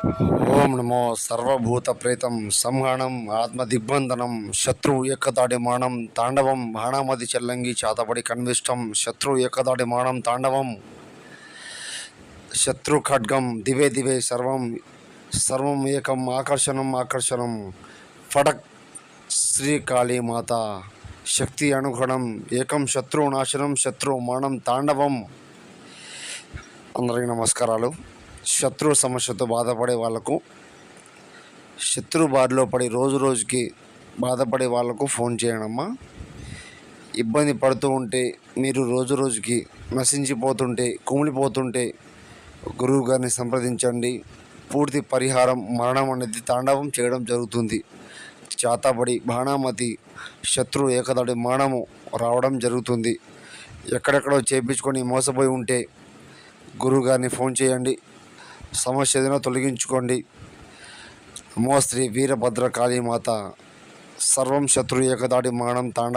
ఓం నమో సర్వభూత ప్రేతం సంహరణం ఆత్మదిగ్బంధనం శత్రు ఏకదాడి మానం తాండవం బాణామతి చెల్లంగి చాతపడి కన్విష్టం శత్రు ఏకదాడి మానం తాండవం శత్రు ఖడ్గం దివే దివే సర్వం సర్వం ఏకం ఆకర్షణం ఆకర్షణం ఫడక్ శ్రీకాళీమాత శక్తి అనుగుణం ఏకం శత్రు నాశనం శత్రు మానం తాండవం. అందరికీ నమస్కారాలు. శత్రు సమస్యతో బాధపడే వాళ్లకు, శత్రు బారిలో పడి రోజు రోజుకి బాధపడే వాళ్లకు ఫోన్ చేయడమ్మా. ఇబ్బంది పడుతూ ఉంటే, మీరు రోజు రోజుకి నశించిపోతుంటే, కుమిలిపోతుంటే గురువు గారిని సంప్రదించండి. పూర్తి పరిహారం, మరణం అనేది తాండవం చేయడం జరుగుతుంది. చాతబడి బాణామతి శత్రు ఏకదడి మరణము రావడం జరుగుతుంది. ఎక్కడెక్కడో చేయించుకొని మోసపోయి ఉంటే గురువు గారిని ఫోన్ చేయండి. సమస్య ఏదైనా తొలగించుకోండి. నమో శ్రీ వీరభద్ర కాళీమాత సర్వం శత్రు ఏకదాడి మానం తాండ